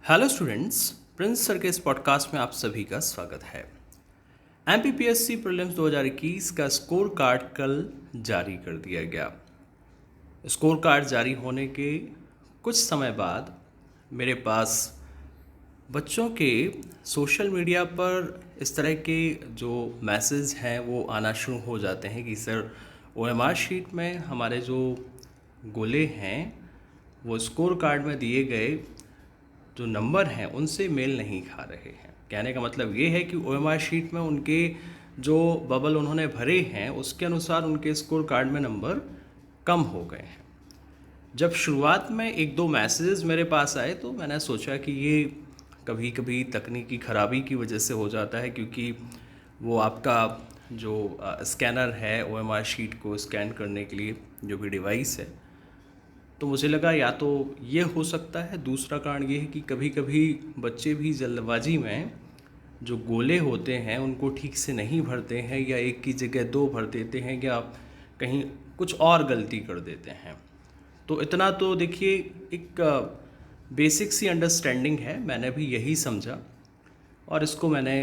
Hello students, Prince sir के इस podcast में आप सभी का स्वागत है। एमपीपीएससी प्रीलिम्स 2021 का स्कोर कार्ड कल जारी कर दिया गया। स्कोर कार्ड जारी होने के कुछ समय बाद मेरे पास बच्चों के सोशल मीडिया पर इस तरह के जो मैसेज हैं वो आना शुरू हो जाते हैं कि सर ओएमआर शीट में हमारे जो गोले हैं वो स्कोर कार्ड में दिए गए जो नंबर हैं उनसे मेल नहीं खा रहे हैं। कहने का मतलब ये है कि ओएमआर शीट में उनके जो बबल उन्होंने भरे हैं उसके अनुसार उनके स्कोर कार्ड में नंबर कम हो गए हैं। जब शुरुआत में एक दो मैसेजेस मेरे पास आए तो मैंने सोचा कि ये कभी कभी तकनीकी ख़राबी की वजह से हो जाता है, क्योंकि वो आपका जो स्कैनर है ओएमआर शीट को स्कैन करने के लिए जो भी डिवाइस है, तो मुझे लगा या तो ये हो सकता है। दूसरा कारण ये है कि कभी कभी बच्चे भी जल्दबाजी में जो गोले होते हैं उनको ठीक से नहीं भरते हैं, या एक की जगह दो भर देते हैं, या कहीं कुछ और गलती कर देते हैं। तो इतना तो देखिए एक बेसिक सी अंडरस्टैंडिंग है, मैंने भी यही समझा और इसको मैंने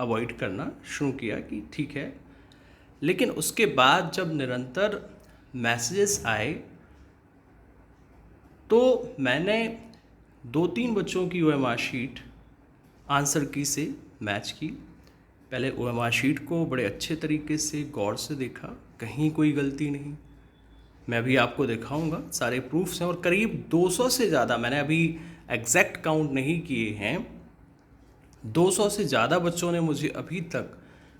अवॉइड करना शुरू किया कि ठीक है। लेकिन उसके बाद जब निरंतर मैसेजेस आए तो मैंने 2-3 बच्चों की ओएमआर शीट आंसर की से मैच की। पहले ओएमआर शीट को बड़े अच्छे तरीके से गौर से देखा, कहीं कोई गलती नहीं। मैं भी आपको दिखाऊंगा, सारे प्रूफ्स हैं और करीब 200 से ज़्यादा, मैंने अभी एग्जैक्ट काउंट नहीं किए हैं, 200 से ज़्यादा बच्चों ने मुझे अभी तक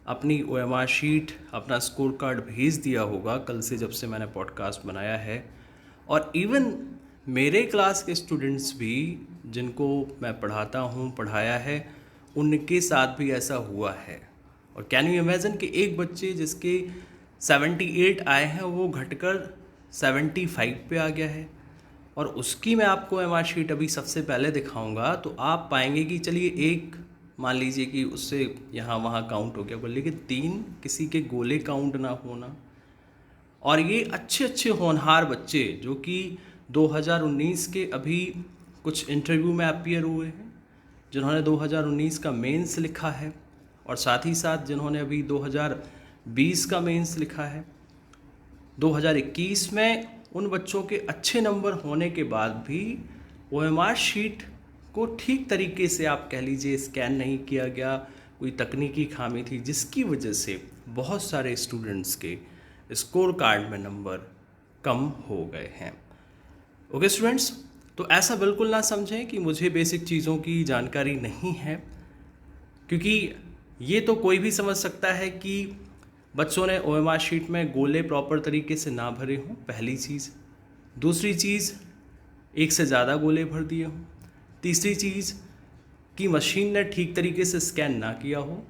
अपनी ओएमआर शीट, अपना स्कोर कार्ड भेज दिया होगा कल से जब से मैंने पॉडकास्ट बनाया है। और इवन मेरे क्लास के स्टूडेंट्स भी जिनको मैं पढ़ाता हूँ, पढ़ाया है, उनके साथ भी ऐसा हुआ है। और कैन यू इमेजिन कि एक बच्चे जिसके 78 आए हैं वो घटकर 75 पे आ गया है। और उसकी मैं आपको एमआर शीट अभी सबसे पहले दिखाऊंगा तो आप पाएंगे कि चलिए एक मान लीजिए कि उससे यहाँ वहाँ काउंट हो गया, लेकिन 3 किसी के गोले काउंट ना होना। और ये अच्छे अच्छे होनहार बच्चे जो कि 2019 के अभी कुछ इंटरव्यू में अपीयर हुए हैं, जिन्होंने 2019 का मेंस लिखा है और साथ ही साथ जिन्होंने अभी 2020 का मेंस लिखा है। 2021 में उन बच्चों के अच्छे नंबर होने के बाद भी ओएमआर शीट को ठीक तरीके से आप कह लीजिए स्कैन नहीं किया गया, कोई तकनीकी खामी थी जिसकी वजह से बहुत सारे स्टूडेंट्स के स्कोर कार्ड में नंबर कम हो गए हैं। ओके स्टूडेंट्स, तो ऐसा बिल्कुल ना समझें कि मुझे बेसिक चीज़ों की जानकारी नहीं है, क्योंकि ये तो कोई भी समझ सकता है कि बच्चों ने ओएमआर शीट में गोले प्रॉपर तरीके से ना भरे हों, पहली चीज़। दूसरी चीज़, एक से ज़्यादा गोले भर दिए हों। तीसरी चीज़ कि मशीन ने ठीक तरीके से स्कैन ना किया हो।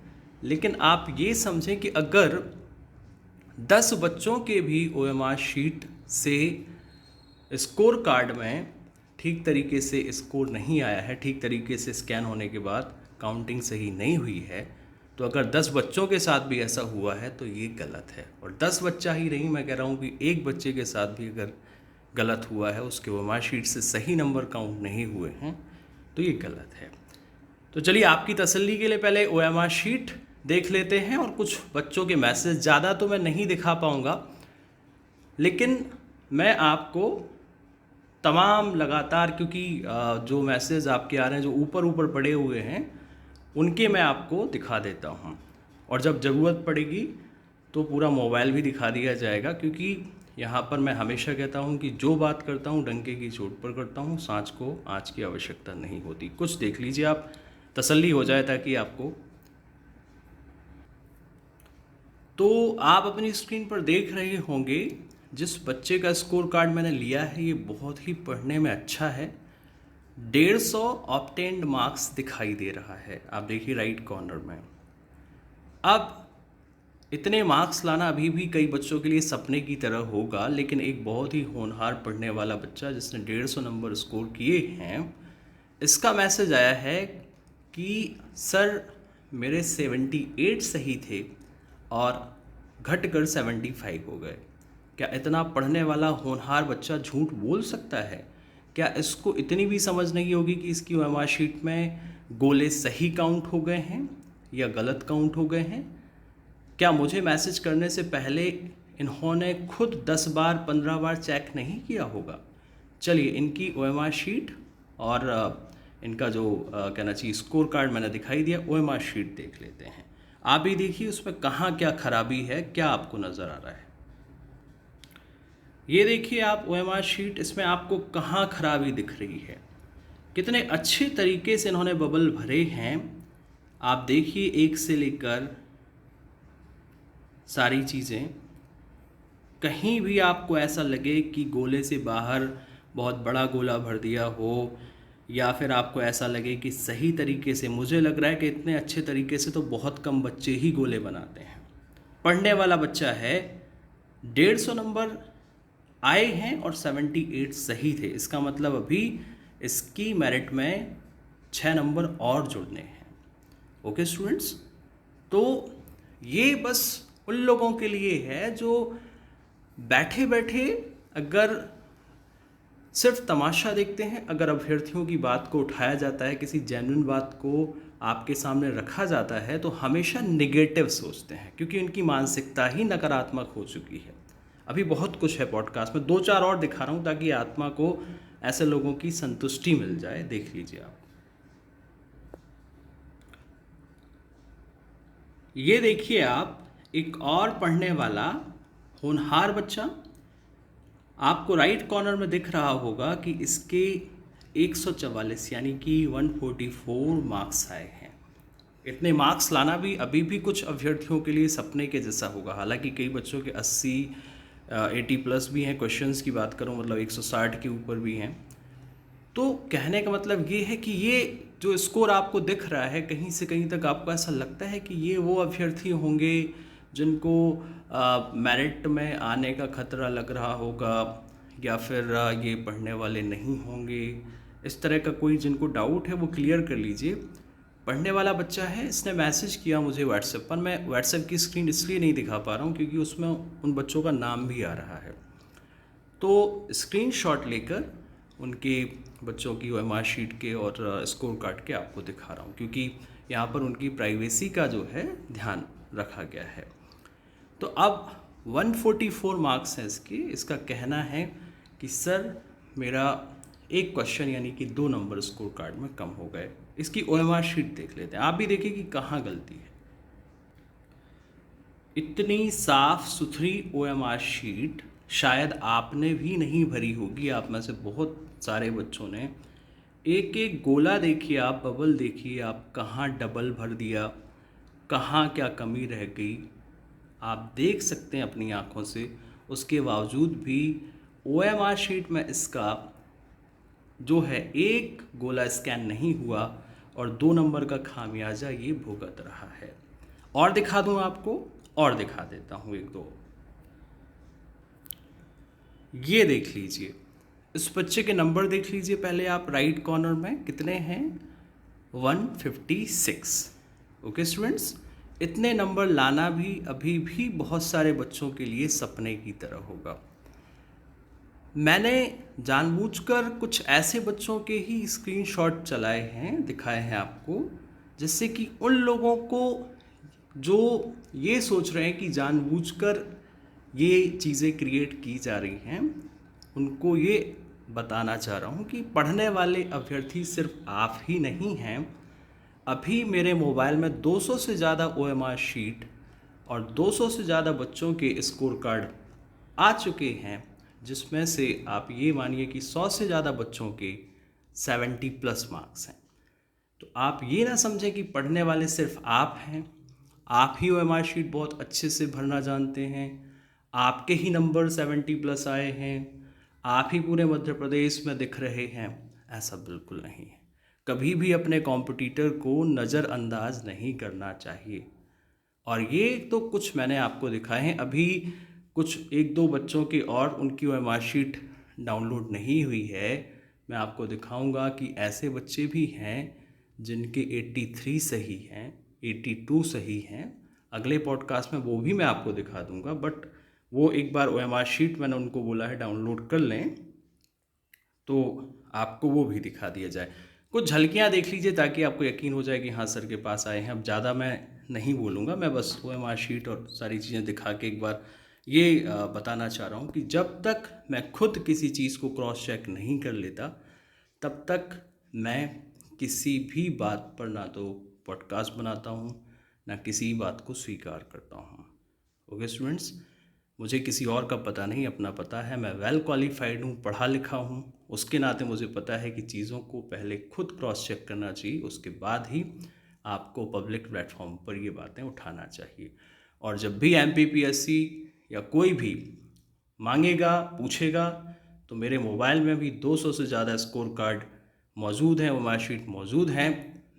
लेकिन आप ये समझें कि अगर 10 बच्चों के भी ओएमआर शीट से स्कोर कार्ड में ठीक तरीके से स्कोर नहीं आया है, ठीक तरीके से स्कैन होने के बाद काउंटिंग सही नहीं हुई है, तो अगर 10 बच्चों के साथ भी ऐसा हुआ है तो ये गलत है। और 10 बच्चा ही नहीं, मैं कह रहा हूँ कि एक बच्चे के साथ भी अगर गलत हुआ है, उसके ओएमआर शीट से सही नंबर काउंट नहीं हुए हैं, तो ये गलत है। तो चलिए आपकी तसल्ली के लिए पहले ओएमआर शीट देख लेते हैं और कुछ बच्चों के मैसेज। ज़्यादा तो मैं नहीं दिखा पाऊँगा, लेकिन मैं आपको तमाम लगातार, क्योंकि जो मैसेज आपके आ रहे हैं जो ऊपर ऊपर पड़े हुए हैं उनके मैं आपको दिखा देता हूं। और जब ज़रूरत पड़ेगी तो पूरा मोबाइल भी दिखा दिया जाएगा, क्योंकि यहाँ पर मैं हमेशा कहता हूँ कि जो बात करता हूँ डंके की चोट पर करता हूँ, सांच को आँच की आवश्यकता नहीं होती। कुछ देख लीजिए आप, तसल्ली हो जाए ताकि आपको। तो आप अपनी स्क्रीन पर देख रहे होंगे जिस बच्चे का स्कोर कार्ड मैंने लिया है, ये बहुत ही पढ़ने में अच्छा है। 150 ऑब्टेन्ड मार्क्स दिखाई दे रहा है, आप देखिए राइट कॉर्नर में। अब इतने मार्क्स लाना अभी भी कई बच्चों के लिए सपने की तरह होगा, लेकिन एक बहुत ही होनहार पढ़ने वाला बच्चा जिसने 150 नंबर स्कोर किए हैं, इसका मैसेज आया है कि सर मेरे 78 सही थे और घटकर 75 हो गए। क्या इतना पढ़ने वाला होनहार बच्चा झूठ बोल सकता है क्या इसको इतनी भी समझ नहीं होगी कि इसकी ओएमआर शीट में गोले सही काउंट हो गए हैं या गलत काउंट हो गए हैं? क्या मुझे मैसेज करने से पहले इन्होंने खुद 10 बार 15 बार चेक नहीं किया होगा? चलिए इनकी ओएमआर शीट और इनका जो कहना चाहिए स्कोर कार्ड मैंने दिखाई दिया, ओएमआर शीट देख लेते हैं। आप भी देखिए उसमें कहाँ क्या खराबी है, क्या आपको नज़र आ रहा है। ये देखिए आप ओएमआर शीट, इसमें आपको कहाँ खराबी दिख रही है। कितने अच्छे तरीके से इन्होंने बबल भरे हैं। आप देखिए एक से लेकर सारी चीज़ें, कहीं भी आपको ऐसा लगे कि गोले से बाहर बहुत बड़ा गोला भर दिया हो, या फिर आपको ऐसा लगे कि सही तरीके से, मुझे लग रहा है कि इतने अच्छे तरीके से तो बहुत कम बच्चे ही गोले बनाते हैं। पढ़ने वाला बच्चा है, 150 नंबर आए हैं और 78 सही थे। इसका मतलब अभी इसकी मेरिट में 6 नंबर और जुड़ने हैं। ओके स्टूडेंट्स, तो ये बस उन लोगों के लिए है जो बैठे बैठे अगर सिर्फ तमाशा देखते हैं। अगर अभ्यर्थियों की बात को उठाया जाता है, किसी जेन्युइन बात को आपके सामने रखा जाता है, तो हमेशा नेगेटिव सोचते हैं, क्योंकि उनकी मानसिकता ही नकारात्मक हो चुकी है। अभी बहुत कुछ है पॉडकास्ट में, 2-4 और दिखा रहा हूँ ताकि आत्मा को ऐसे लोगों की संतुष्टि मिल जाए। देख लीजिए आप, ये देखिए आप, एक और पढ़ने वाला होनहार बच्चा, आपको राइट कॉर्नर में दिख रहा होगा कि इसके 144 यानी कि 144 मार्क्स आए हैं। इतने मार्क्स लाना भी अभी भी कुछ अभ्यर्थियों के लिए सपने के जैसा होगा। हालांकि कई बच्चों के 80 80 प्लस भी हैं। क्वेश्चंस की बात करूं मतलब 160 के ऊपर भी हैं। तो कहने का मतलब ये है कि ये जो स्कोर आपको दिख रहा है, कहीं से कहीं तक आपको ऐसा लगता है कि ये वो अभ्यर्थी होंगे जिनको मेरिट में आने का खतरा लग रहा होगा, या फिर ये पढ़ने वाले नहीं होंगे। इस तरह का कोई जिनको डाउट है वो क्लियर कर लीजिए। पढ़ने वाला बच्चा है, इसने मैसेज किया मुझे व्हाट्सएप पर। मैं व्हाट्सएप की स्क्रीन इसलिए नहीं दिखा पा रहा हूँ क्योंकि उसमें उन बच्चों का नाम भी आ रहा है। तो स्क्रीनशॉट लेकर उनके बच्चों की ओएमआर शीट के और स्कोर कार्ड के आपको दिखा रहा हूँ, क्योंकि यहाँ पर उनकी प्राइवेसी का जो है ध्यान रखा गया है। तो अब 144 मार्क्स हैं इसके। इसका कहना है कि सर मेरा एक क्वेश्चन यानी कि 2 नंबर स्कोर कार्ड में कम हो गए। इसकी ओएमआर शीट देख लेते हैं, आप भी देखिए कि कहाँ गलती है। इतनी साफ सुथरी ओएमआर शीट शायद आपने भी नहीं भरी होगी। आप में से बहुत सारे बच्चों ने एक एक गोला देखिए आप, बबल देखिए आप, कहाँ डबल भर दिया, कहाँ क्या कमी रह गई, आप देख सकते हैं अपनी आँखों से। उसके बावजूद भी ओएमआर शीट में इसका जो है एक गोला स्कैन नहीं हुआ और 2 नंबर का खामियाजा ये भुगत रहा है। और दिखा दूं आपको, और दिखा देता हूँ 1-2। ये देख लीजिए, इस बच्चे के नंबर देख लीजिए पहले आप, राइट कॉर्नर में कितने हैं, 156। ओके स्टूडेंट्स, इतने नंबर लाना भी अभी भी बहुत सारे बच्चों के लिए सपने की तरह होगा। मैंने जानबूझकर कुछ ऐसे बच्चों के ही स्क्रीनशॉट चलाए हैं, दिखाए हैं आपको, जिससे कि उन लोगों को जो ये सोच रहे हैं कि जानबूझकर ये चीज़ें क्रिएट की जा रही हैं, उनको ये बताना चाह रहा हूँ कि पढ़ने वाले अभ्यर्थी सिर्फ आप ही नहीं हैं। अभी मेरे मोबाइल में 200 से ज़्यादा ओएमआर शीट और 200 से ज़्यादा बच्चों के स्कोर कार्ड आ चुके हैं, जिसमें से आप ये मानिए कि 100 से ज़्यादा बच्चों के 70 प्लस मार्क्स हैं। तो आप ये ना समझें कि पढ़ने वाले सिर्फ आप हैं, आप ही ओएमआर शीट बहुत अच्छे से भरना जानते हैं, आपके ही नंबर 70 प्लस आए हैं, आप ही पूरे मध्य प्रदेश में दिख रहे हैं। ऐसा बिल्कुल नहीं है। कभी भी अपने कॉम्पिटिटर को नज़रअंदाज नहीं करना चाहिए। और ये तो कुछ मैंने आपको दिखाए हैं, अभी कुछ 1-2 बच्चों की और उनकी ओएमआर शीट डाउनलोड नहीं हुई है। मैं आपको दिखाऊंगा कि ऐसे बच्चे भी हैं जिनके 83 सही हैं, 82 सही हैं। अगले पॉडकास्ट में वो भी मैं आपको दिखा दूंगा, बट वो एक बार ओएमआर शीट मैंने उनको बोला है डाउनलोड कर लें, तो आपको वो भी दिखा दिया जाए। कुछ झलकियाँ देख लीजिए ताकि आपको यकीन हो जाए कि हाँ सर के पास आए हैं। अब ज़्यादा मैं नहीं बोलूँगा, मैं बस ओएमआर शीट और सारी चीज़ें दिखा के एक बार ये बताना चाह रहा हूँ कि जब तक मैं खुद किसी चीज़ को क्रॉस चेक नहीं कर लेता, तब तक मैं किसी भी बात पर ना तो पॉडकास्ट बनाता हूँ, ना किसी बात को स्वीकार करता हूँ। ओके स्टूडेंट्स, मुझे किसी और का पता नहीं, अपना पता है। मैं वेल क्वालिफाइड हूँ, पढ़ा लिखा हूँ, उसके नाते मुझे पता है कि चीज़ों को पहले खुद क्रॉस चेक करना चाहिए, उसके बाद ही आपको पब्लिक प्लेटफॉर्म पर ये बातें उठाना चाहिए। और जब भी एमपीपीएससी या कोई भी मांगेगा, पूछेगा, तो मेरे मोबाइल में भी 200 से ज़्यादा स्कोर कार्ड मौजूद हैं, ओएमआर शीट मौजूद हैं।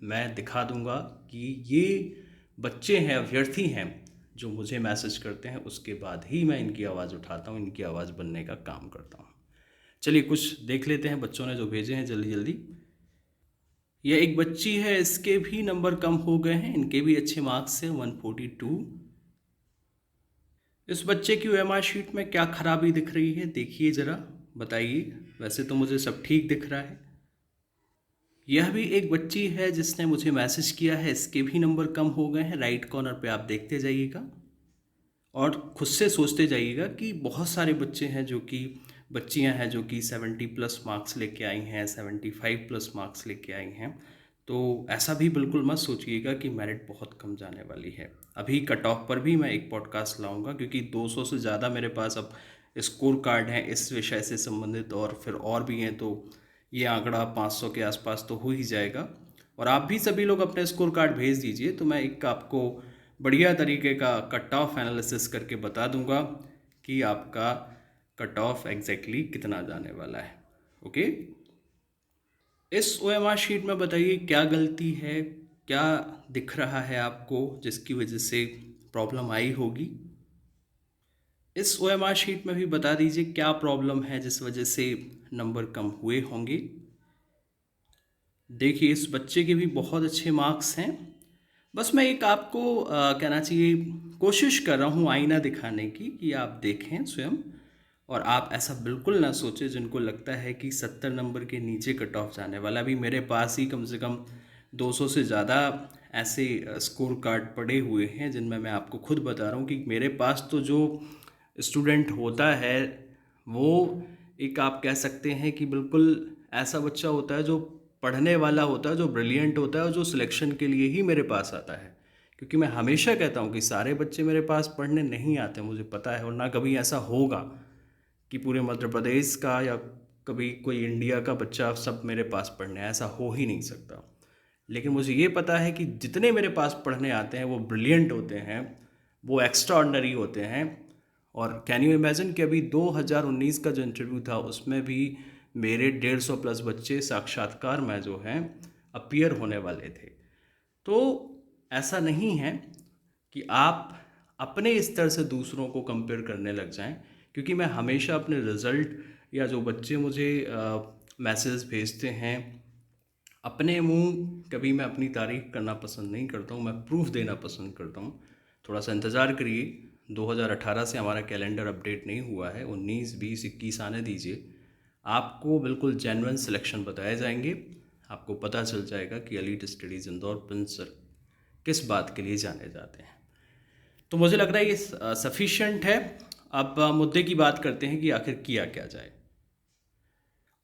मैं दिखा दूंगा कि ये बच्चे हैं, अभ्यर्थी हैं जो मुझे मैसेज करते हैं, उसके बाद ही मैं इनकी आवाज़ उठाता हूँ, इनकी आवाज़ बनने का काम करता हूँ। चलिए कुछ देख लेते हैं बच्चों ने जो भेजे हैं जल्दी जल्दी। यह एक बच्ची है, इसके भी नंबर कम हो गए हैं, इनके भी अच्छे मार्क्स हैं 142। इस बच्चे की ओएमआर शीट में क्या खराबी दिख रही है, देखिए ज़रा, बताइए। वैसे तो मुझे सब ठीक दिख रहा है। यह भी एक बच्ची है जिसने मुझे मैसेज किया है, इसके भी नंबर कम हो गए हैं। राइट कॉर्नर पे आप देखते जाइएगा और खुद से सोचते जाइएगा कि बहुत सारे बच्चे हैं जो कि बच्चियां हैं जो कि 70+ मार्क्स लेके आई हैं, 75+ मार्क्स लेके आई हैं। तो ऐसा भी बिल्कुल मत सोचिएगा कि मेरिट बहुत कम जाने वाली है। अभी कट ऑफ पर भी मैं एक पॉडकास्ट लाऊंगा, क्योंकि 200 से ज़्यादा मेरे पास अब स्कोर कार्ड हैं इस विषय से संबंधित, और फिर और भी हैं, तो ये आंकड़ा 500 के आसपास तो हो ही जाएगा। और आप भी सभी लोग अपने स्कोर कार्ड भेज दीजिए, तो मैं एक आपको बढ़िया तरीके का कट ऑफ एनालिसिस करके बता दूंगा कि आपका कट ऑफ एग्जैक्टली कितना जाने वाला है। ओके, इस ओएमआर शीट में बताइए क्या गलती है, क्या दिख रहा है आपको जिसकी वजह से प्रॉब्लम आई होगी। इस ओएमआर शीट में भी बता दीजिए क्या प्रॉब्लम है जिस वजह से नंबर कम हुए होंगे। देखिए इस बच्चे के भी बहुत अच्छे मार्क्स हैं। बस मैं एक आपको कहना चाहिए, कोशिश कर रहा हूँ आईना दिखाने की कि आप देखें स्वयं, और आप ऐसा बिल्कुल ना सोचें जिनको लगता है कि 70 नंबर के नीचे कट ऑफ जाने वाला। अभी मेरे पास ही कम से कम 200 से ज़्यादा ऐसे स्कोर कार्ड पड़े हुए हैं जिनमें मैं आपको खुद बता रहा हूँ कि मेरे पास तो जो स्टूडेंट होता है वो एक आप कह सकते हैं कि बिल्कुल ऐसा बच्चा होता है जो पढ़ने वाला होता है, जो ब्रिलियंट होता है और जो सिलेक्शन के लिए ही मेरे पास आता है। क्योंकि मैं हमेशा कहता हूँ कि सारे बच्चे मेरे पास पढ़ने नहीं आते, मुझे पता है, और ना कभी ऐसा होगा कि पूरे मध्य प्रदेश का या कभी कोई इंडिया का बच्चा सब मेरे पास पढ़ने, ऐसा हो ही नहीं सकता। लेकिन मुझे ये पता है कि जितने मेरे पास पढ़ने आते हैं वो ब्रिलियंट होते हैं, वो एक्स्ट्रा ऑर्डिनरी होते हैं। और कैन यू इमेजिन कि अभी 2019 का जो इंटरव्यू था उसमें भी मेरे 150+ बच्चे साक्षात्कार में जो हैं अपीयर होने वाले थे। तो ऐसा नहीं है कि आप अपने स्तर से दूसरों को कंपेयर करने लग जाएं, क्योंकि मैं हमेशा अपने रिज़ल्ट या जो बच्चे मुझे मैसेज भेजते हैं, अपने मुंह कभी मैं अपनी तारीफ करना पसंद नहीं करता हूँ, मैं प्रूफ देना पसंद करता हूँ। थोड़ा सा इंतज़ार करिए, 2018 से हमारा कैलेंडर अपडेट नहीं हुआ है, 19, 20, 21 आने दीजिए, आपको बिल्कुल जेन्युइन सिलेक्शन बताए जाएंगे। आपको पता चल जाएगा कि elite studies Indore Prince sir किस बात के लिए जाने जाते हैं। तो मुझे लग रहा है ये सफिशिएंट है। अब मुद्दे की बात करते हैं कि आखिर किया क्या जाए।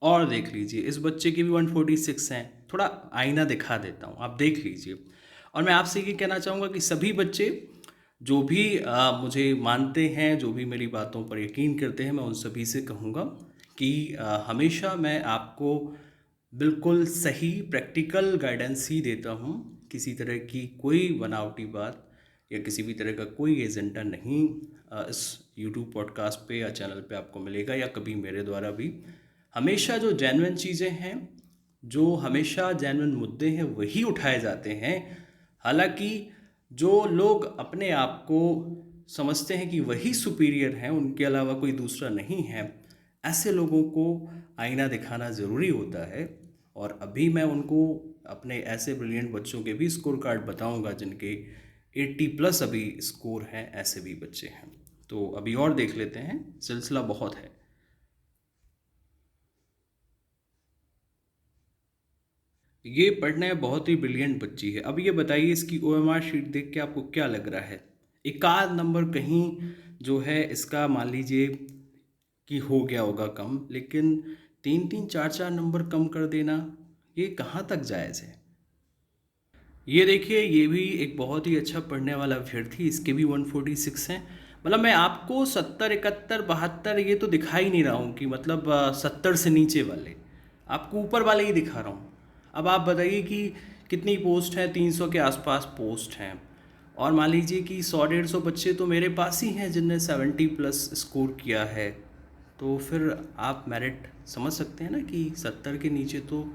और देख लीजिए इस बच्चे की भी 146 हैं, थोड़ा आईना दिखा देता हूँ, आप देख लीजिए। और मैं आपसे ये कहना चाहूँगा कि सभी बच्चे जो भी मुझे मानते हैं, जो भी मेरी बातों पर यकीन करते हैं, मैं उन सभी से कहूँगा कि हमेशा मैं आपको बिल्कुल सही प्रैक्टिकल गाइडेंस ही देता हूँ। किसी तरह की कोई बनावटी बात या किसी भी तरह का कोई एजेंडा नहीं इस यूट्यूब पॉडकास्ट पे या चैनल पे आपको मिलेगा, या कभी मेरे द्वारा भी। हमेशा जो जेन्युइन चीज़ें हैं, जो हमेशा जेन्युइन मुद्दे हैं, वही उठाए जाते हैं। हालांकि जो लोग अपने आप को समझते हैं कि वही सुपीरियर हैं, उनके अलावा कोई दूसरा नहीं है, ऐसे लोगों को आईना दिखाना ज़रूरी होता है। और अभी मैं उनको अपने ऐसे ब्रिलियंट बच्चों के भी स्कोर कार्ड बताऊंगा जिनके 80+ अभी स्कोर हैं, ऐसे भी बच्चे हैं। तो अभी और देख लेते हैं, सिलसिला बहुत है। ये पढ़ने में बहुत ही ब्रिलियंट बच्ची है। अब ये बताइए इसकी ओएमआर शीट देख के आपको क्या लग रहा है? एक आध नंबर कहीं जो है इसका मान लीजिए कि हो गया होगा कम, लेकिन 3-3 4-4 नंबर कम कर देना ये कहाँ तक जायज़ है? ये देखिए ये भी एक बहुत ही अच्छा पढ़ने वाला अभ्यर्थी, इसके भी 146 हैं। मतलब मैं आपको 70 71 72 ये तो दिखा ही नहीं रहा हूँ कि मतलब 70 से नीचे वाले, आपको ऊपर वाले ही दिखा रहा हूँ। अब आप बताइए कि कितनी पोस्ट हैं? 300 के आसपास पोस्ट हैं, और मान लीजिए कि 100-150 बच्चे तो मेरे पास ही हैं जिनने 70 प्लस स्कोर किया है। तो फिर आप मेरिट समझ सकते हैं ना कि 70 के नीचे तो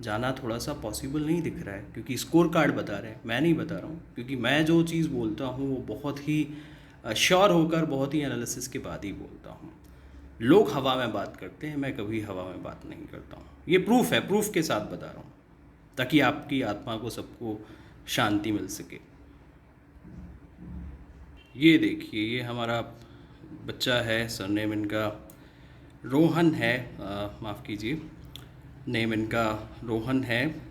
जाना थोड़ा सा पॉसिबल नहीं दिख रहा है, क्योंकि स्कोर कार्ड बता रहे हैं, मैं नहीं बता रहा हूँ। क्योंकि मैं जो चीज़ बोलता हूँ वो बहुत ही श्योर होकर, बहुत ही एनालिसिस के बाद ही बोलता हूँ। लोग हवा में बात करते हैं, मैं कभी हवा में बात नहीं करता हूँ। ये प्रूफ है, प्रूफ के साथ बता रहा हूँ, ताकि आपकी आत्मा को सबको शांति मिल सके। ये देखिए ये हमारा बच्चा है, सरनेम इनका रोहन है, माफ़ कीजिए, नेम इनका रोहन है,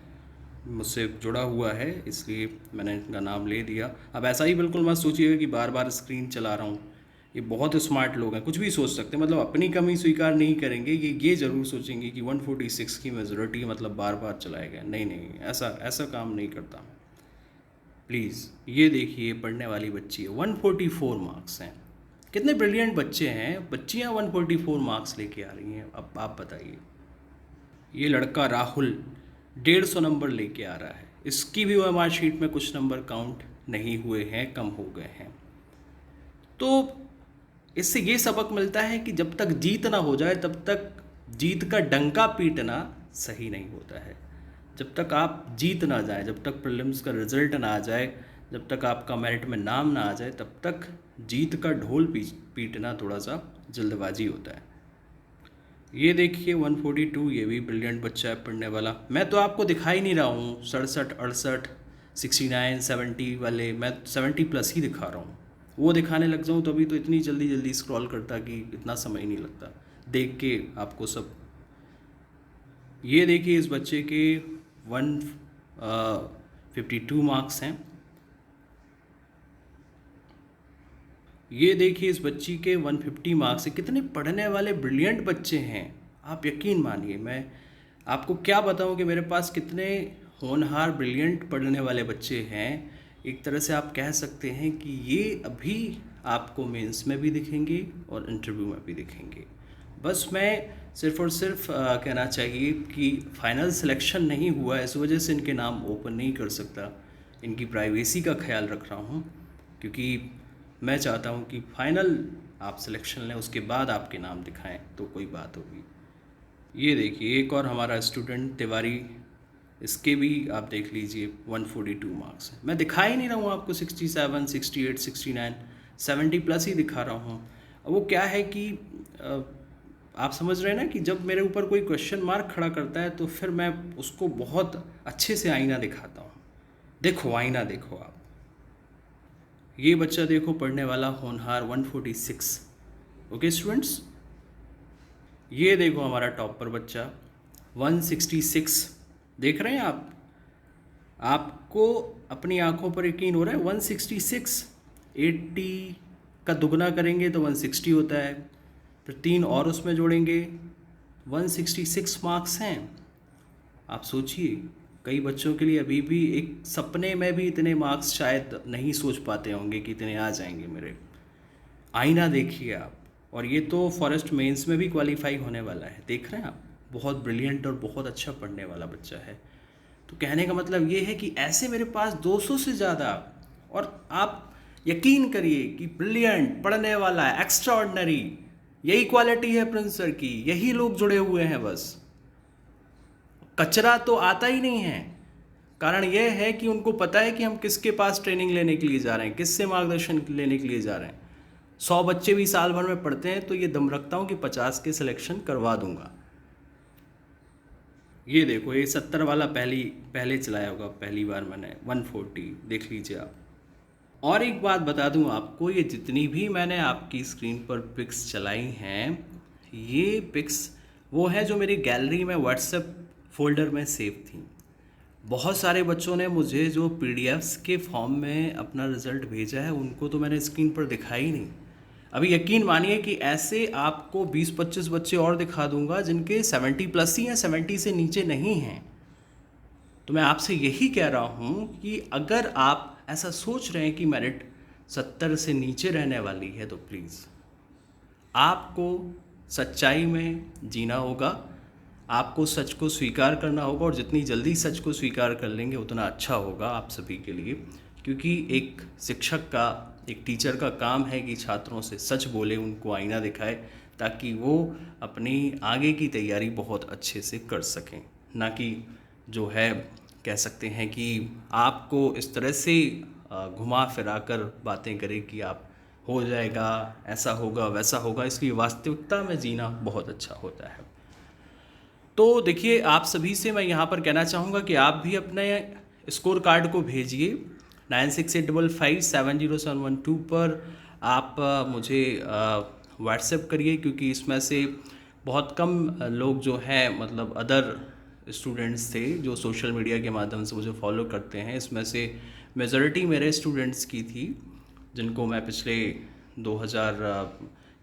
मुझसे जुड़ा हुआ है इसलिए मैंने इनका नाम ले दिया। अब ऐसा ही बिल्कुल मत सोचिएगा कि बार बार स्क्रीन चला रहा हूँ। ये बहुत स्मार्ट लोग हैं, कुछ भी सोच सकते हैं, मतलब अपनी कमी स्वीकार नहीं करेंगे। ये ज़रूर सोचेंगे कि 146 की मेजोरिटी मतलब बार बार चलाएगा। नहीं नहीं, ऐसा ऐसा काम नहीं करता। प्लीज़ ये देखिए पढ़ने वाली बच्ची है, 144 मार्क्स हैं। कितने ब्रिलियंट बच्चे हैं, बच्चियाँ 144 मार्क्स लेके आ रही हैं। अब आप बताइए। ये लड़का राहुल 150 नंबर लेके आ रहा है, इसकी भी ओएमआर शीट में कुछ नंबर काउंट नहीं हुए हैं, कम हो गए हैं। तो इससे ये सबक मिलता है कि जब तक जीत ना हो जाए तब तक जीत का डंका पीटना सही नहीं होता है। जब तक आप जीत ना जाए, जब तक प्रीलिम्स का रिजल्ट ना आ जाए, जब तक आपका मेरिट में नाम ना आ जाए, तब तक जीत का ढोल पीटना थोड़ा सा जल्दबाजी होता है। ये देखिए 142, ये भी ब्रिलियंट बच्चा है पढ़ने वाला। मैं तो आपको दिखा ही नहीं रहा हूँ 67 68 69 70 वाले, मैं 70 प्लस ही दिखा रहा हूँ। वो दिखाने लग जाऊँ तभी तो इतनी जल्दी जल्दी स्क्रॉल करता कि इतना समय ही नहीं लगता देख के आपको सब। ये देखिए इस बच्चे के 152 मार्क्स हैं। ये देखिए इस बच्ची के 150 मार्क्स है। कितने पढ़ने वाले ब्रिलियंट बच्चे हैं, आप यकीन मानिए। मैं आपको क्या बताऊं कि मेरे पास कितने होनहार ब्रिलियंट पढ़ने वाले बच्चे हैं। एक तरह से आप कह सकते हैं कि ये अभी आपको मेंस में भी दिखेंगे और इंटरव्यू में भी दिखेंगे। बस मैं सिर्फ़ और सिर्फ कहना चाहिए कि फाइनल सिलेक्शन नहीं हुआ, इस वजह से इनके नाम ओपन नहीं कर सकता। इनकी प्राइवेसी का ख्याल रख रहा हूँ, क्योंकि मैं चाहता हूँ कि फाइनल आप सिलेक्शन लें, उसके बाद आपके नाम दिखाएं तो कोई बात होगी। ये देखिए एक और हमारा स्टूडेंट तिवारी, इसके भी आप देख लीजिए 142 मार्क्स हैं। मैं दिखा ही नहीं रहा हूँ आपको 67 68 69 70 प्लस ही दिखा रहा हूँ। अब वो क्या है कि आप समझ रहे हैं ना कि जब मेरे ऊपर कोई क्वेश्चन मार्क खड़ा करता है तो फिर मैं उसको बहुत अच्छे से आईना दिखाता हूँ। देखो आईना देखो आप, ये बच्चा देखो पढ़ने वाला होनहार 146। ओके स्टूडेंट्स, ये देखो हमारा टॉपर बच्चा 166। देख रहे हैं आप, आपको अपनी आंखों पर यकीन हो रहा है? 166, 80 का दुगना करेंगे तो 160 होता है, फिर 3 और उसमें जोड़ेंगे, 166 मार्क्स हैं। आप सोचिए कई बच्चों के लिए अभी भी एक सपने में भी इतने मार्क्स शायद नहीं सोच पाते होंगे कि इतने आ जाएंगे मेरे। आईना देखिए आप, और ये तो फॉरेस्ट मेंस में भी क्वालिफाई होने वाला है। देख रहे हैं आप, बहुत ब्रिलियंट और बहुत अच्छा पढ़ने वाला बच्चा है। तो कहने का मतलब ये है कि ऐसे मेरे पास 200 से ज़्यादा, और आप यकीन करिए कि ब्रिलियंट पढ़ने वाला एक्स्ट्रा ऑर्डिनरी, यही क्वालिटी है प्रिंस सर की, यही लोग जुड़े हुए हैं। बस कचरा तो आता ही नहीं है। कारण यह है कि उनको पता है कि हम किसके पास ट्रेनिंग लेने के लिए जा रहे हैं, किससे मार्गदर्शन लेने के लिए जा रहे हैं। 100 बच्चे भी साल भर में पढ़ते हैं तो ये दम रखता हूँ कि 50 के सिलेक्शन करवा दूंगा। ये देखो ये 70 वाला पहले चलाया होगा, पहली बार मैंने 140, देख लीजिए आप। और एक बात बता दूं आपको, ये जितनी भी मैंने आपकी स्क्रीन पर पिक्स चलाई हैं, ये पिक्स वो हैं जो मेरी गैलरी में व्हाट्सएप फोल्डर में सेव थी। बहुत सारे बच्चों ने मुझे जो पीडीएफ्स के फॉर्म में अपना रिज़ल्ट भेजा है उनको तो मैंने स्क्रीन पर दिखा ही नहीं। अभी यकीन मानिए कि ऐसे आपको 20-25 बच्चे और दिखा दूंगा जिनके 70 प्लस ही हैं, 70 से नीचे नहीं हैं। तो मैं आपसे यही कह रहा हूँ कि अगर आप ऐसा सोच रहे हैं कि मेरिट 70 से नीचे रहने वाली है तो प्लीज़ आपको सच्चाई में जीना होगा, आपको सच को स्वीकार करना होगा, और जितनी जल्दी सच को स्वीकार कर लेंगे उतना अच्छा होगा आप सभी के लिए। क्योंकि एक शिक्षक का, एक टीचर का काम है कि छात्रों से सच बोले, उनको आईना दिखाए, ताकि वो अपनी आगे की तैयारी बहुत अच्छे से कर सकें। ना कि जो है कह सकते हैं कि आपको इस तरह से घुमा फिरा कर बातें करें कि आप हो जाएगा, ऐसा होगा, वैसा होगा। इसलिए वास्तविकता में जीना बहुत अच्छा होता है। तो देखिए, आप सभी से मैं यहाँ पर कहना चाहूँगा कि आप भी अपने स्कोर कार्ड को भेजिए 9685570712 पर। आप मुझे व्हाट्सएप करिए, क्योंकि इसमें से बहुत कम लोग जो हैं, मतलब अदर स्टूडेंट्स थे जो सोशल मीडिया के माध्यम से मुझे फॉलो करते हैं। इसमें से मेजॉरिटी मेरे स्टूडेंट्स की थी जिनको मैं पिछले 2000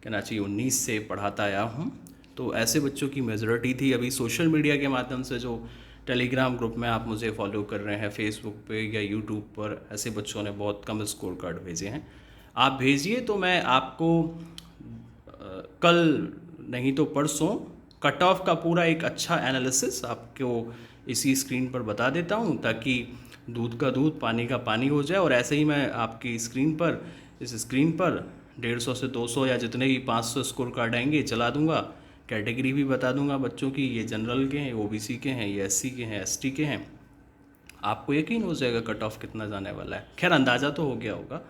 कहना चाहिए 19 से पढ़ाता आया हूँ। तो ऐसे बच्चों की मेजॉरिटी थी। अभी सोशल मीडिया के माध्यम से जो टेलीग्राम ग्रुप में आप मुझे फॉलो कर रहे हैं, फेसबुक पे या यूट्यूब पर, ऐसे बच्चों ने बहुत कम स्कोर कार्ड भेजे हैं। आप भेजिए तो मैं आपको कल नहीं तो परसों कट ऑफ का पूरा एक अच्छा एनालिसिस आपको इसी स्क्रीन पर बता देता हूँ, ताकि दूध का दूध पानी का पानी हो जाए। और ऐसे ही मैं आपकी स्क्रीन पर, इस स्क्रीन पर 150 से 200 या जितने भी 500 स्कोर कार्ड आएंगे चला दूंगा। कैटेगरी भी बता दूंगा बच्चों की, ये जनरल के हैं, ओबीसी के हैं, ये एससी के हैं, एसटी के हैं। आपको यकीन हो जाएगा कट ऑफ कितना जाने वाला है। खैर, अंदाज़ा तो हो गया होगा।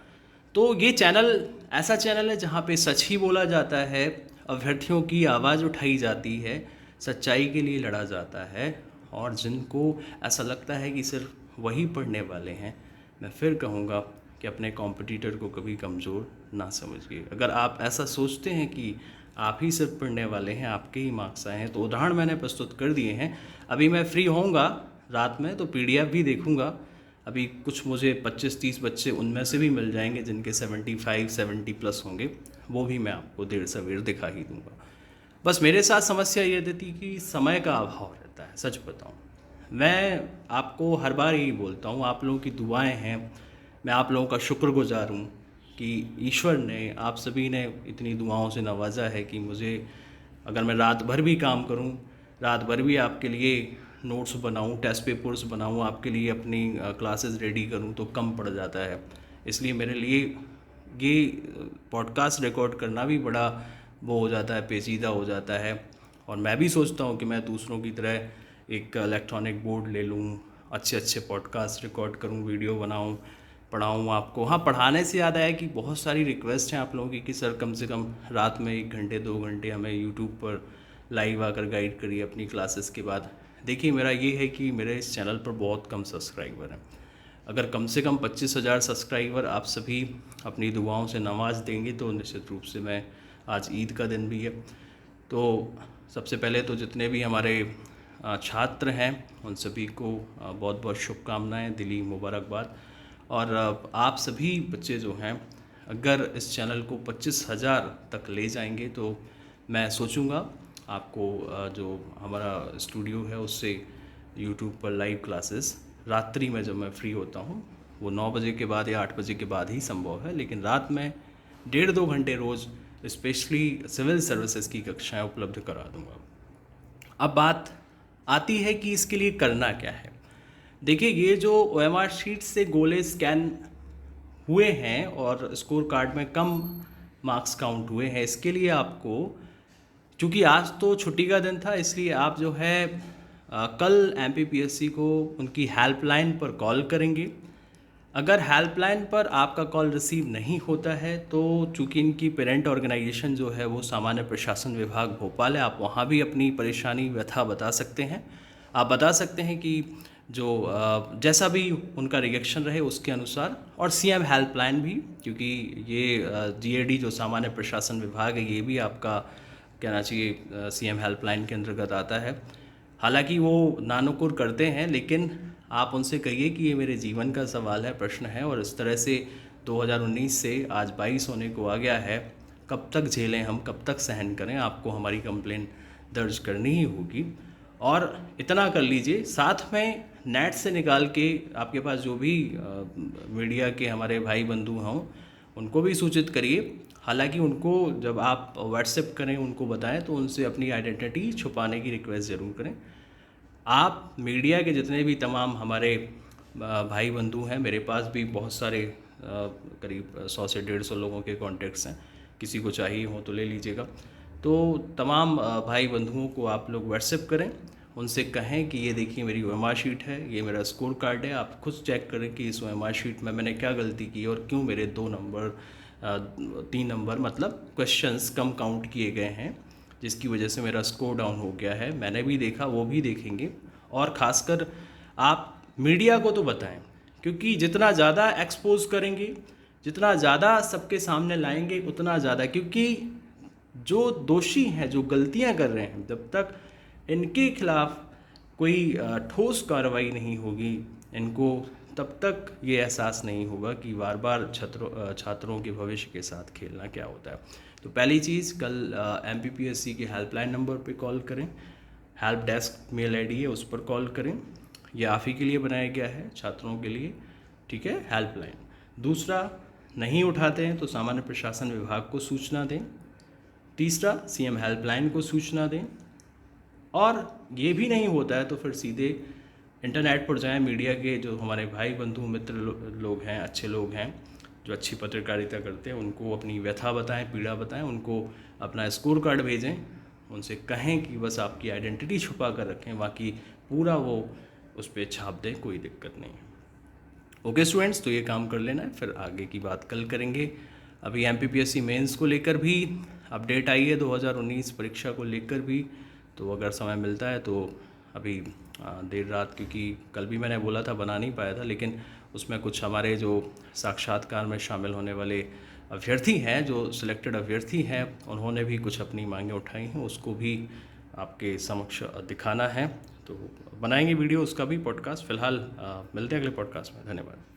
तो ये चैनल ऐसा चैनल है जहाँ पे सच ही बोला जाता है, अभ्यर्थियों की आवाज़ उठाई जाती है, सच्चाई के लिए लड़ा जाता है। और जिनको ऐसा लगता है कि सिर्फ वही पढ़ने वाले हैं, मैं फिर कहूँगा कि अपने कॉम्पिटिटर को कभी कमज़ोर ना समझिए। अगर आप ऐसा सोचते हैं कि आप ही सिर्फ पढ़ने वाले हैं, आपके ही मार्क्स आए हैं, तो उदाहरण मैंने प्रस्तुत कर दिए हैं। अभी मैं फ्री होऊंगा रात में तो पीडीएफ भी देखूंगा। अभी कुछ मुझे 25-30 बच्चे उनमें से भी मिल जाएंगे जिनके 75-70 प्लस होंगे, वो भी मैं आपको देर सवेर दिखा ही दूंगा। बस मेरे साथ समस्या ये रहती कि समय का अभाव रहता है। सच बताऊं, मैं आपको हर बार यही बोलता हूँ, आप लोगों की दुआएं हैं, मैं आप लोगों का शुक्रगुजार हूँ कि ईश्वर ने, आप सभी ने इतनी दुआओं से नवाजा है कि मुझे, अगर मैं रात भर भी काम करूँ, रात भर भी आपके लिए नोट्स बनाऊँ, टेस्ट पेपर्स बनाऊँ, आपके लिए अपनी क्लासेस रेडी करूँ, तो कम पड़ जाता है। इसलिए मेरे लिए ये पॉडकास्ट रिकॉर्ड करना भी बड़ा वो हो जाता है, पेचीदा हो जाता है। और मैं भी सोचता हूँ कि मैं दूसरों की तरह एक इलेक्ट्रॉनिक बोर्ड ले लूँ, अच्छे अच्छे पॉडकास्ट रिकॉर्ड करूँ, वीडियो बनाऊँ, पढ़ाऊँ आपको। हाँ, पढ़ाने से याद आया कि बहुत सारी रिक्वेस्ट हैं आप लोगों की कि सर कम से कम रात में 1 घंटे 2 घंटे हमें यूट्यूब पर लाइव आकर गाइड करिए अपनी क्लासेस के बाद। देखिए, मेरा ये है कि मेरे इस चैनल पर बहुत कम सब्सक्राइबर हैं। अगर कम से कम 25,000 सब्सक्राइबर आप सभी अपनी दुआओं से नवाज देंगे तो निश्चित रूप से, मैं, आज ईद का दिन भी है, तो सबसे पहले तो जितने भी हमारे छात्र हैं उन सभी को बहुत बहुत शुभकामनाएं, दिली मुबारकबाद। और आप सभी बच्चे जो हैं, अगर इस चैनल को 25,000 तक ले जाएंगे तो मैं सोचूंगा आपको जो हमारा स्टूडियो है उससे यूट्यूब पर लाइव क्लासेस रात्रि में, जब मैं फ्री होता हूँ, वो 9 बजे के बाद या 8 बजे के बाद ही संभव है, लेकिन रात में 1.5-2 घंटे रोज़ स्पेशली सिविल सर्विसेज की कक्षाएं उपलब्ध करा दूंगा। अब बात आती है कि इसके लिए करना क्या है। देखिए, ये जो OMR शीट से गोले स्कैन हुए हैं और स्कोर कार्ड में कम मार्क्स काउंट हुए हैं, इसके लिए आपको, चूँकि आज तो छुट्टी का दिन था, इसलिए आप जो है कल MPPSC को उनकी हेल्पलाइन पर कॉल करेंगे। अगर हेल्पलाइन पर आपका कॉल रिसीव नहीं होता है तो चूँकि इनकी पेरेंट ऑर्गेनाइजेशन जो है वो सामान्य प्रशासन विभाग भोपाल है, आप वहाँ भी अपनी परेशानी व्यथा बता सकते हैं। आप बता सकते हैं कि जो जैसा भी उनका रिएक्शन रहे उसके अनुसार, और CM हेल्पलाइन भी, क्योंकि ये GAD जो सामान्य प्रशासन विभाग है, ये भी आपका कहना चाहिए CM हेल्पलाइन के अंतर्गत आता है। हालांकि वो नानुकुर करते हैं, लेकिन आप उनसे कहिए कि ये मेरे जीवन का सवाल है, प्रश्न है, और इस तरह से 2019 से आज 22 होने को आ गया है। कब तक झेलें हम, कब तक सहन करें? आपको हमारी कंप्लेन दर्ज करनी ही होगी। और इतना कर लीजिए, साथ में नेट से निकाल के आपके पास जो भी मीडिया के हमारे भाई बंधु हों उनको भी सूचित करिए। हालांकि उनको जब आप व्हाट्सएप करें, उनको बताएं तो उनसे अपनी आइडेंटिटी छुपाने की रिक्वेस्ट ज़रूर करें। आप मीडिया के जितने भी तमाम हमारे भाई बंधु हैं, मेरे पास भी बहुत सारे करीब 100 से 150 लोगों के कॉन्टेक्ट्स हैं, किसी को चाहिए हो तो ले लीजिएगा। तो तमाम भाई बंधुओं को आप लोग व्हाट्सएप करें, उनसे कहें कि ये देखिए मेरी ओएमआर शीट है, ये मेरा स्कोर कार्ड है, आप खुद चेक करें कि इस ओएमआर शीट में मैंने क्या गलती की और क्यों मेरे 2 नंबर 3 नंबर मतलब क्वेश्चंस कम काउंट किए गए हैं, जिसकी वजह से मेरा स्कोर डाउन हो गया है। मैंने भी देखा, वो भी देखेंगे। और ख़ासकर आप मीडिया को तो बताएं, क्योंकि जितना ज़्यादा एक्सपोज करेंगे, जितना ज़्यादा सबके सामने लाएंगे, उतना ज़्यादा, क्योंकि जो दोषी हैं, जो गलतियां कर रहे हैं, जब तक इनके खिलाफ कोई ठोस कार्रवाई नहीं होगी, इनको तब तक ये एहसास नहीं होगा कि बार बार छात्रों के भविष्य के साथ खेलना क्या होता है। तो पहली चीज़, कल MPPSC के हेल्पलाइन नंबर पे कॉल करें, हेल्प डेस्क मेल आईडी है, उस पर कॉल करें। ये आप ही के लिए बनाया गया है, छात्रों के लिए, ठीक है, हेल्पलाइन। दूसरा, नहीं उठाते हैं तो सामान्य प्रशासन विभाग को सूचना दें। तीसरा, CM हेल्पलाइन को सूचना दें। और ये भी नहीं होता है तो फिर सीधे इंटरनेट पर जाएं, मीडिया के जो हमारे भाई बंधु मित्र लोग हैं, अच्छे लोग हैं, जो अच्छी पत्रकारिता करते हैं, उनको अपनी व्यथा बताएं, पीड़ा बताएं, उनको अपना स्कोर कार्ड भेजें, उनसे कहें कि बस आपकी आइडेंटिटी छुपा कर रखें, बाकी पूरा वो उस पर छाप दें, कोई दिक्कत नहीं है। ओके स्टूडेंट्स, तो ये काम कर लेना है, फिर आगे की बात कल करेंगे। अभी MPPSC मेंस को लेकर भी अपडेट आई है, 2019 परीक्षा को लेकर भी, तो अगर समय मिलता है तो अभी देर रात, क्योंकि कल भी मैंने बोला था, बना नहीं पाया था, लेकिन उसमें कुछ हमारे जो साक्षात्कार में शामिल होने वाले अभ्यर्थी हैं, जो सिलेक्टेड अभ्यर्थी हैं, उन्होंने भी कुछ अपनी मांगें उठाई हैं, उसको भी आपके समक्ष दिखाना है। तो बनाएंगे वीडियो उसका भी, पॉडकास्ट। फिलहाल मिलते हैं अगले पॉडकास्ट में। धन्यवाद।